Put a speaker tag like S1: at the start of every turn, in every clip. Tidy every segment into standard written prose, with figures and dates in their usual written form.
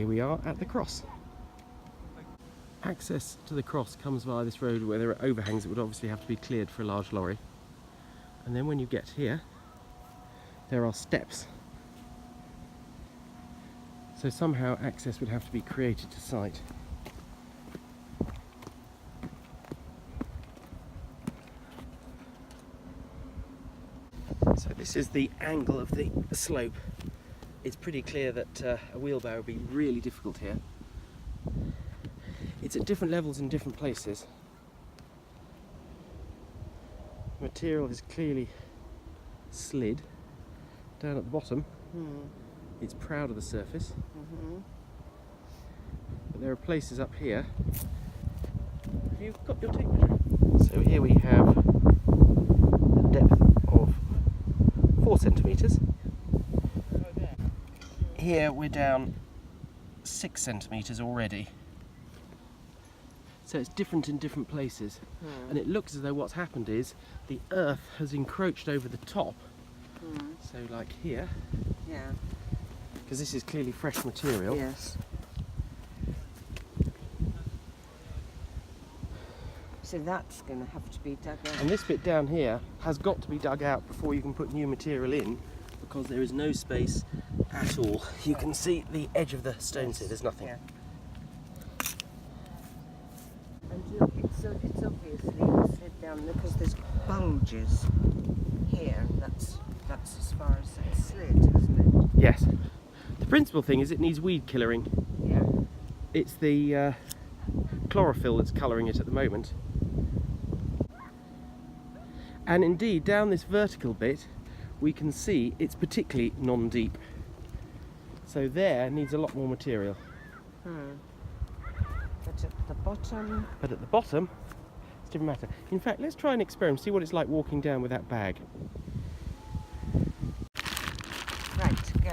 S1: here we are at the cross. Access to the cross comes via this road where there are overhangs that would obviously have to be cleared for a large lorry. And then when you get here, there are steps. So somehow access would have to be created to site. So this is the angle of the slope. It's pretty clear that a wheelbarrow would be really difficult here. It's at different levels in different places. The material is clearly slid down at the bottom. It's proud of the surface. But there are places up here. Have you got your tape measure? So here we have a depth of 4 centimetres. Here we're down 6 centimetres already. So it's different in different places. And it looks as though what's happened is the earth has encroached over the top. So like here.
S2: Yeah.
S1: Because this is clearly fresh material.
S2: Yes. So that's going to have to be dug out.
S1: And this bit down here has got to be dug out before you can put new material in, because there is no space at all. You can see the edge of the stones here, there's nothing.
S2: Yeah. And look, it's obviously slid down because there's bulges here, and that's as far as it's slid, isn't it?
S1: Yes. The principal thing is it needs weed killering.
S2: Yeah.
S1: It's the chlorophyll that's colouring it at the moment. And indeed, down this vertical bit, we can see it's particularly non-deep. So there needs a lot more material.
S2: But at the bottom...
S1: But at the bottom, it's a different matter. In fact, let's try an experiment, see what it's like walking down with that bag.
S2: Right, go.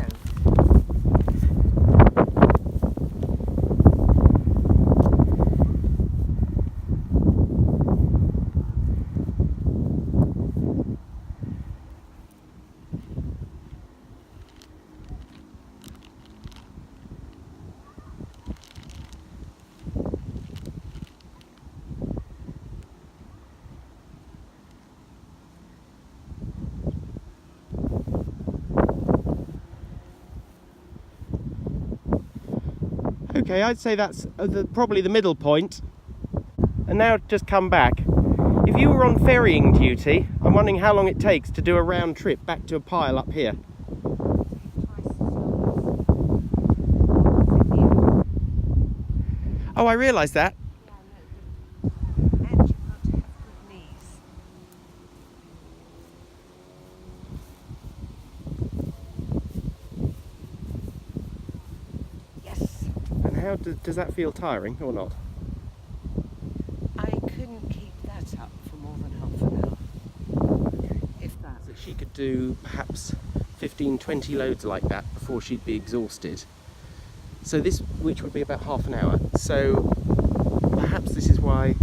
S1: Okay, I'd say that's probably the middle point. And now just come back. If you were on ferrying duty, I'm wondering how long it takes to do a round trip back to a pile up here. Oh, I realise that.
S2: Yeah, no. And you've got to have good knees. Yes.
S1: And how does that feel tiring or not?
S2: I couldn't keep that up for more than half an hour. If that.
S1: So she could do perhaps 15-20 loads like that before she'd be exhausted. So this, which would be about half an hour. So perhaps this is why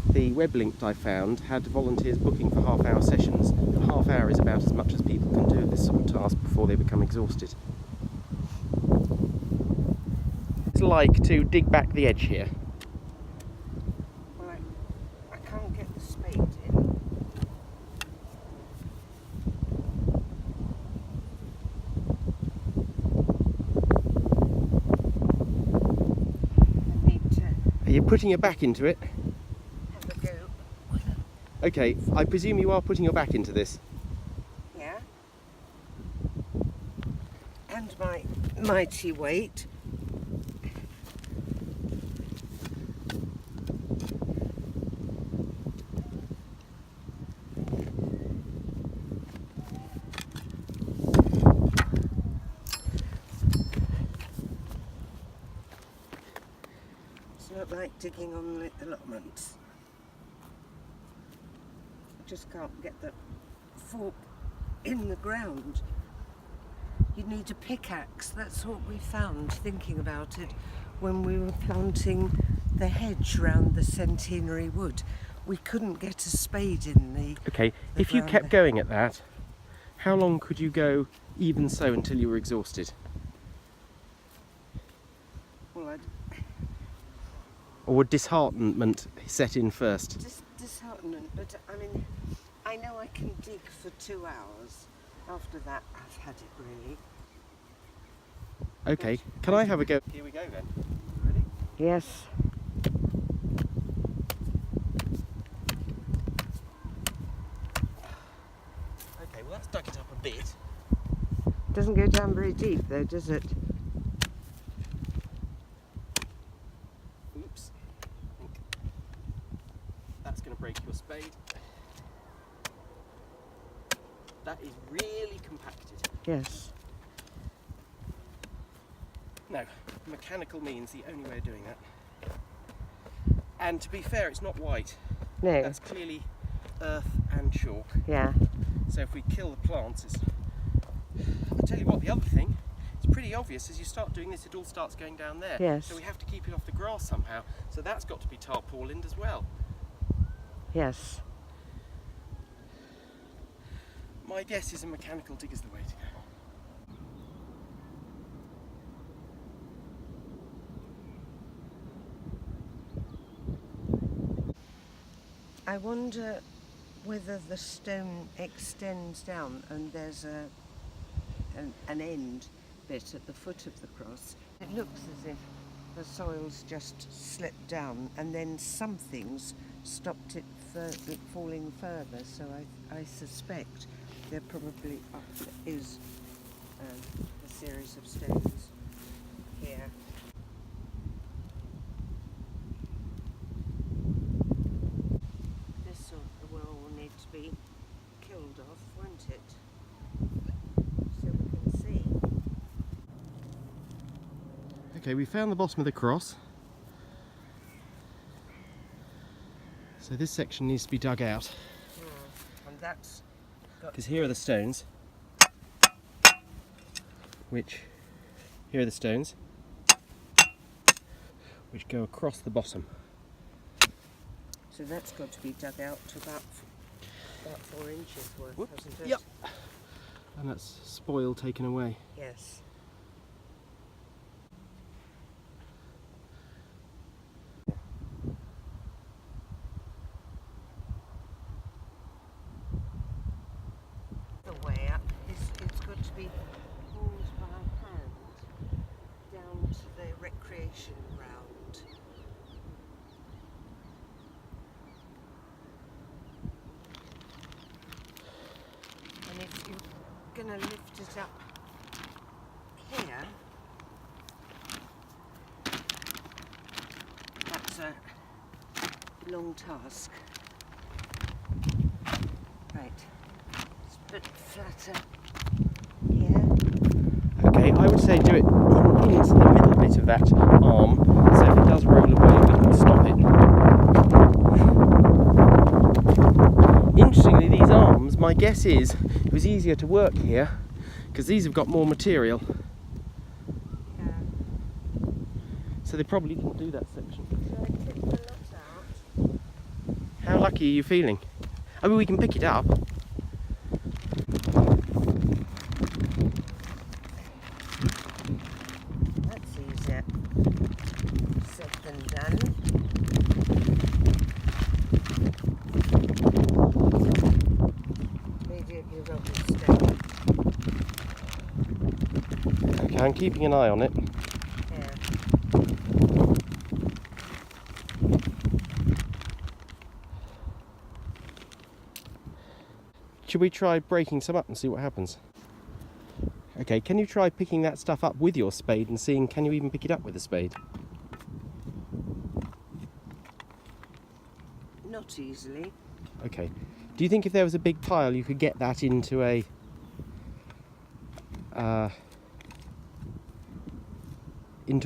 S1: the web link I found had volunteers booking for half-hour sessions. And half hour is about as much as people can do this sort of task before they become exhausted. It's like to dig back the edge here.
S2: Well, I can't get the spade in. I need to
S1: Are you putting your back into it?
S2: have a go.
S1: Okay, I presume you are putting your back into this.
S2: Yeah. And my mighty weight. It's not like digging on the allotments. I just can't get the fork in the ground. You need a pickaxe. That's what we found thinking about it when we were planting the hedge round the centenary wood. We couldn't get a spade in the
S1: Okay, if you kept going at that, how long could you go even so until you were exhausted? Or would disheartenment set in first?
S2: Disheartenment, but I mean, I know I can dig for 2 hours. After that, I've had it really.
S1: Okay, can I have a go? Here we go then. Ready?
S2: Yes.
S1: Okay, well that's dug it up a bit.
S2: Doesn't go down very deep though, does it?
S1: Oops. I think that's going to break your spade. That is really compacted.
S2: Yes.
S1: No, mechanical means the only way of doing that. And to be fair, it's not white.
S2: No.
S1: That's clearly earth and chalk.
S2: Yeah.
S1: So if we kill the plants, it's... I'll tell you what, the other thing, it's pretty obvious as you start doing this, it all starts going down there.
S2: Yes.
S1: So we have to keep it off the grass somehow. So that's got to be tarpaulined as well.
S2: Yes.
S1: My guess is a mechanical dig is the way to go.
S2: I wonder whether the stone extends down and there's an end bit at the foot of the cross. It looks as if the soil's just slipped down and then something's stopped it falling further, so I suspect there probably is a series of stones here. This will all need to be killed off, won't it? So we can see.
S1: Okay, we found the bottom of the cross. So this section needs to be dug out.
S2: And that's got
S1: Because here are the stones. Here are the stones, which go across the bottom.
S2: so that's got to be dug out to about 4 inches worth,
S1: Whoops.
S2: hasn't it?
S1: Yep. And that's spoil taken away.
S2: Yes. The way up it's got to be hauled by hand down to the recreation ground. And if you're going to lift it up here, that's a long task. Right, it's a bit flatter here.
S1: Okay, I would say do it into the middle bit of that arm, so if it does roll away, we can stop it. Interestingly, these arms, my guess is it was easier to work here because these have got more material,
S2: Yeah.
S1: so they probably didn't do that section.
S2: So I tip the lot out.
S1: How lucky are you feeling? I mean, we can pick it up.
S2: That's easier said than done. Immediately rubber stone.
S1: Okay, I'm keeping an eye on it.
S2: Yeah.
S1: Should we try breaking some up and see what happens? Okay, can you try picking that stuff up with your spade and seeing can you even pick it up with a spade?
S2: Not easily.
S1: Okay. Do you think if there was a big pile you could get that into a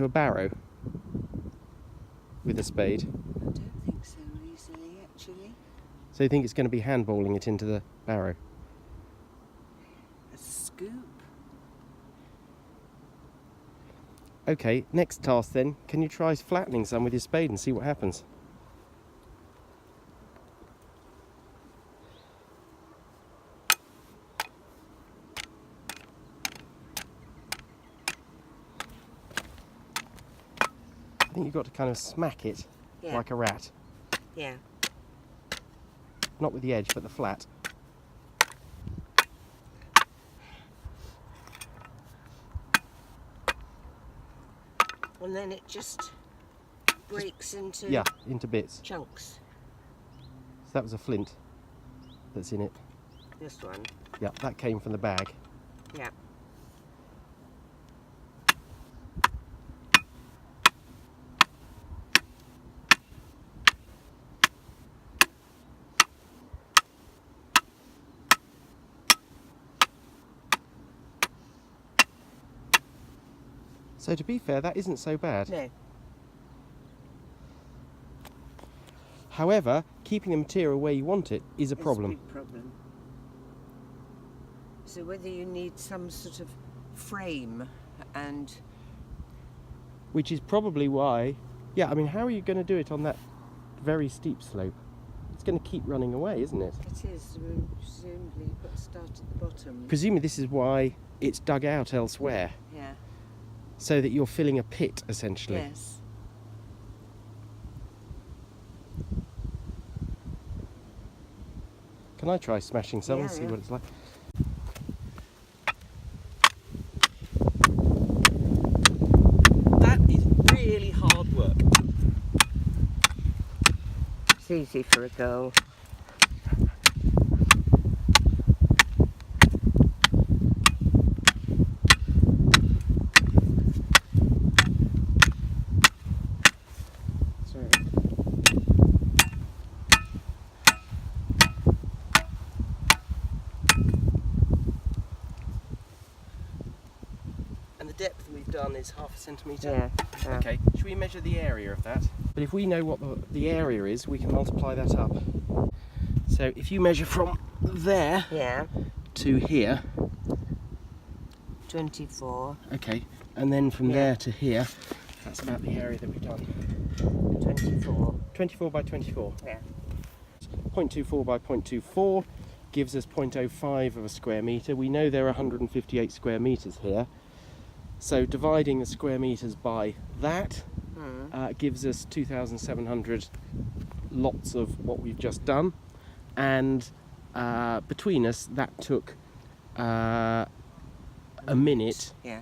S1: barrow with a spade?
S2: I don't think so easily, actually.
S1: So you think it's going to be handballing it into the barrow?
S2: A scoop.
S1: Okay, next task then, can you try flattening some with your spade and see what happens? I think you've got to kind of smack it
S2: Yeah.
S1: like a rat.
S2: Yeah.
S1: Not with the edge, but the flat.
S2: And then it just breaks into
S1: Yeah, into bits.
S2: chunks.
S1: So that was a flint that's in it.
S2: This one.
S1: Yeah, that came from the bag.
S2: Yeah.
S1: So to be fair, that isn't so bad.
S2: No.
S1: However, keeping the material where you want it is a problem.
S2: It's a big problem. So whether you need some sort of frame and
S1: Which is probably why, yeah, I mean, how are you going to do it on that very steep slope? It's going to keep running away, isn't it?
S2: it is, presumably you've got to start at the bottom.
S1: Presumably this is why it's dug out elsewhere,
S2: Yeah.
S1: so that you're filling a pit, essentially.
S2: Yes.
S1: Can I try smashing some and
S2: Yeah,
S1: see
S2: yeah.
S1: what it's like? That is really hard work.
S2: It's easy for a girl.
S1: Sorry. And the depth we've done is 0.5 centimetre.
S2: Yeah. Yeah.
S1: Okay, should we measure the area of that? But if we know what the area is, we can multiply that up. So if you measure from there
S2: Yeah.
S1: to here,
S2: 24.
S1: okay, and then from
S2: Yeah.
S1: there to here, that's about the area that we've done.
S2: 24.
S1: 24 by 24.
S2: Yeah.
S1: 0.24 by 0.24 gives us 0.05 of a square metre. We know there are 158 square metres here. So dividing the square metres by that gives us 2,700 lots of what we've just done. And between us, that took a minute.
S2: Yeah.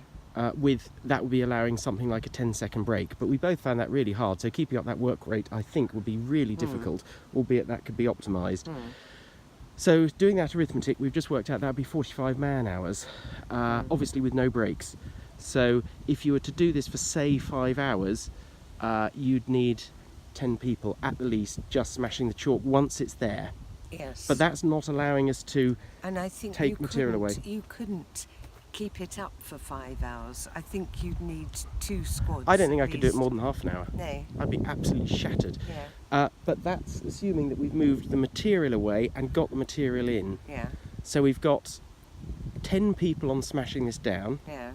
S1: With that would be allowing something like a 10-second break, but we both found that really hard, so keeping up that work rate I think would be really difficult, albeit that could be optimised. So doing that arithmetic, we've just worked out that would be 45 man hours, obviously with no breaks. So if you were to do this for say 5 hours, you'd need 10 people at the least just smashing the chalk once it's there.
S2: Yes.
S1: But that's not allowing us to
S2: and I think
S1: take
S2: you
S1: material away.
S2: You couldn't keep it up for 5 hours. I think you'd need 2 squads.
S1: I don't think I
S2: at
S1: could do it
S2: least.
S1: more than half an hour.
S2: No.
S1: I'd be absolutely shattered.
S2: Yeah.
S1: But that's assuming that we've moved the material away and got the material in.
S2: Yeah.
S1: So we've got 10 people on smashing this down.
S2: Yeah.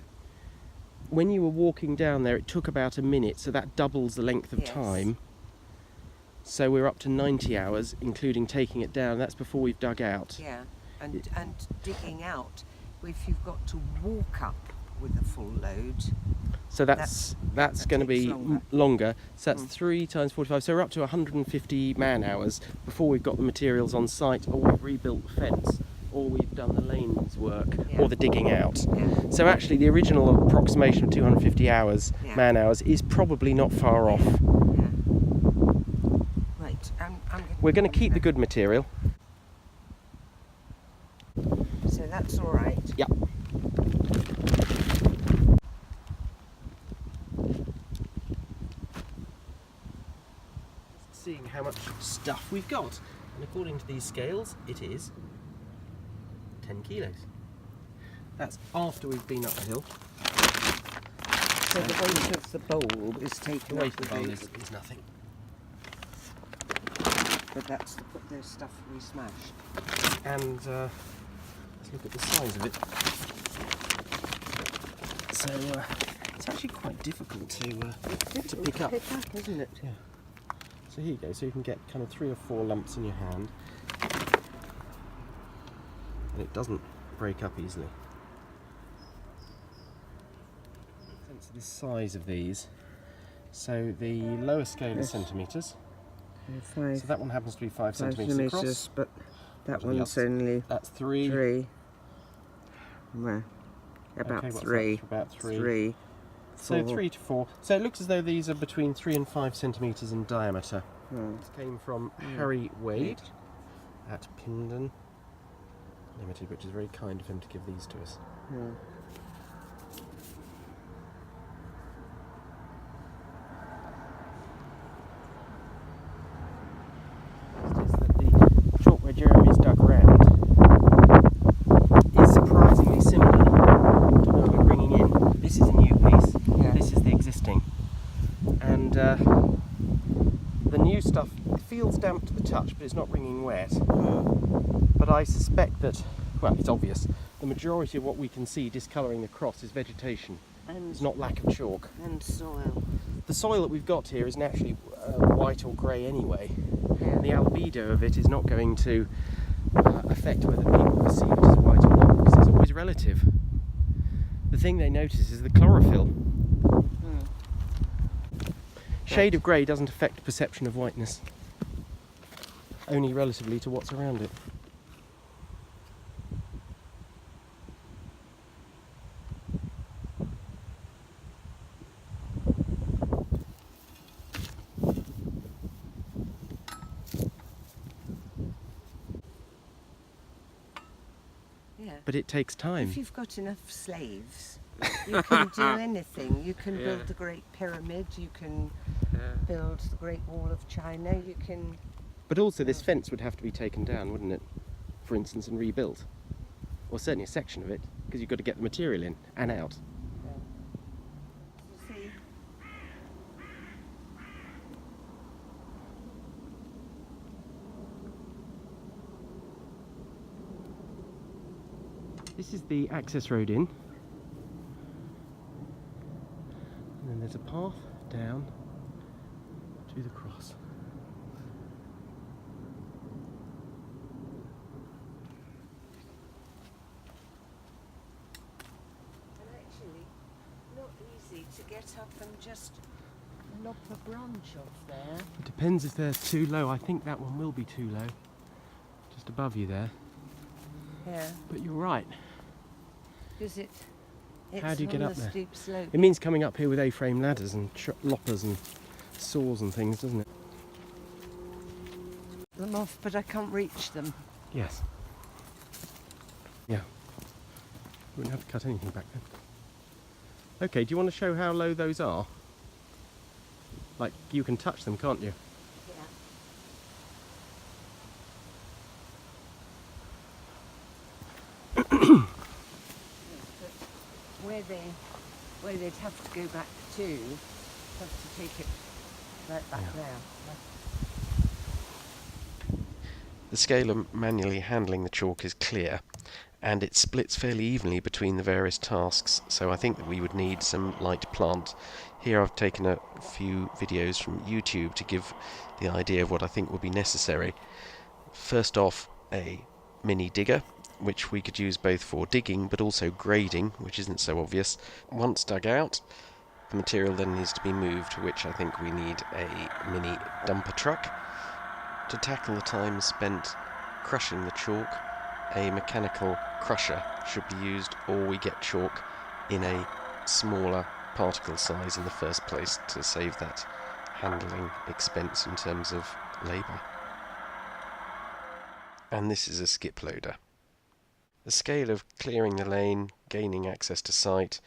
S1: When you were walking down there, it took about a minute, so that doubles the length of
S2: Yes.
S1: time. So we're up to 90 hours, including taking it down. That's before we've dug out.
S2: Yeah. And digging out, if you've got to walk up with a full load.
S1: So that's
S2: that
S1: going to
S2: takes
S1: be
S2: longer.
S1: longer. So that's 3 times 45. So we're up to 150 man hours before we've got the materials on site, or we've rebuilt the fence, or we've done the lanes work,
S2: Yeah.
S1: or the digging out.
S2: Yeah.
S1: So actually the original approximation of 250 hours,
S2: Yeah.
S1: man hours, is probably not far off.
S2: Yeah. Right.
S1: We're going to keep the good material.
S2: So that's all right.
S1: Yeah. Seeing how much stuff we've got. And according to these scales, it is 10 kilos. That's after we've been up the hill.
S2: So the weight of the bowl is
S1: The
S2: taken
S1: weight
S2: up
S1: of the bowl
S2: with
S1: is nothing.
S2: but that's the stuff we smashed.
S1: And let's look at the size of it. So it's actually quite difficult to pick up.
S2: Pick up, isn't it?
S1: Yeah. So here you go. So you can get kind of 3 or 4 lumps in your hand, and it doesn't break up easily. Sense of the size of these. So the lower scale is
S2: Yes.
S1: centimetres.
S2: 5
S1: So that one happens to be 5 centimetres across.
S2: but that
S1: What are the
S2: one's
S1: others?
S2: only
S1: That's 3.
S2: 3. Well, about
S1: Okay, what's
S2: 3.
S1: that? About 3.
S2: 3.
S1: So
S2: 4.
S1: 3 to 4. So it looks as though these are between 3 and 5 centimetres in diameter. This came from Harry Wade at Pindon Limited, which is very kind of him to give these to us. Is that the chalk where Jeremy's dug around is surprisingly similar to what we're bringing in. This is a new piece.
S2: Yeah.
S1: This is the existing, and the new stuff feels damp to the touch, but it's not wringing wet. But I suspect that, well, it's obvious, the majority of what we can see discolouring the cross is vegetation. It's not lack of chalk.
S2: And soil.
S1: The soil that we've got here is naturally white or grey anyway. And the albedo of it is not going to affect whether people perceive it as white or not, because it's always relative. The thing they notice is the chlorophyll. Shade of grey doesn't affect perception of whiteness, only relatively to what's around it.
S2: Yeah.
S1: But it takes time.
S2: If you've got enough slaves, you can do anything. You can build the Great Pyramid, you can build the Great Wall of China, you can...
S1: But also this fence would have to be taken down, wouldn't it? For instance, and rebuilt. Or certainly a section of it, because you've got to get the material in and out.
S2: You see,
S1: This is the access road in. And then there's a path down to the cross.
S2: and actually, not easy to get up and just lop a branch off there.
S1: It depends if they're too low. I think that one will be too low. Just above you there.
S2: Yeah,
S1: But you're right.
S2: because it's
S1: How do you get
S2: on
S1: up
S2: the
S1: there?
S2: steep slope.
S1: It means coming up here with A-frame ladders and loppers and saws and things, doesn't it?
S2: Them off, but I can't reach them.
S1: Yes. Yeah. Wouldn't have to cut anything back then. Okay, do you want to show how low those are? Like, you can touch them, can't you?
S2: Yeah. Where they'd have to go back to, have to take it right back there.
S3: The scale of manually handling the chalk is clear, and it splits fairly evenly between the various tasks, so I think that we would need some light plant. Here I've taken a few videos from YouTube to give the idea of what I think will be necessary. First off, a mini digger, which we could use both for digging but also grading, which isn't so obvious. Once dug out, the material then needs to be moved, which I think we need a mini dumper truck. To tackle the time spent crushing the chalk, a mechanical crusher should be used, or we get chalk in a smaller particle size in the first place to save that handling expense in terms of labour. And this is a skip loader. The scale of clearing the lane, gaining access to site,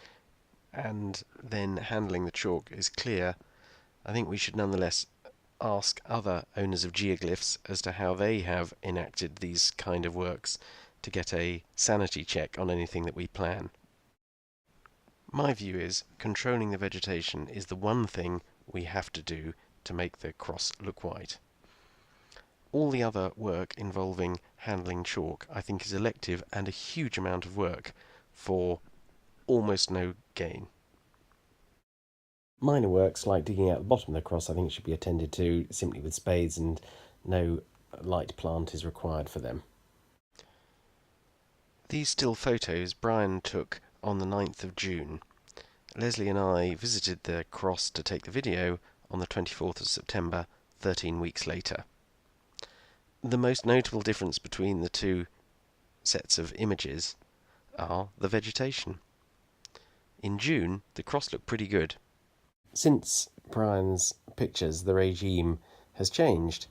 S3: and then handling the chalk is clear. I think we should nonetheless ask other owners of geoglyphs as to how they have enacted these kind of works to get a sanity check on anything that we plan. My view is controlling the vegetation is the one thing we have to do to make the cross look white. All the other work involving handling chalk I think is elective and a huge amount of work for almost no gain.
S1: Minor works like digging out the bottom of the cross I think should be attended to simply with spades, and no light plant is required for them.
S3: These still photos Brian took on the 9th of June. Leslie and I visited the cross to take the video on the 24th of September, 13 weeks later. The most notable difference between the two sets of images are the vegetation. In June, the cross looked pretty good. Since Brian's pictures, the regime has changed.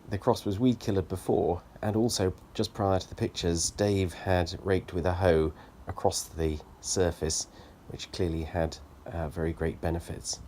S3: The cross was weed killered before, and also just prior to the pictures, Dave had raked with a hoe across the surface, which clearly had very great benefits.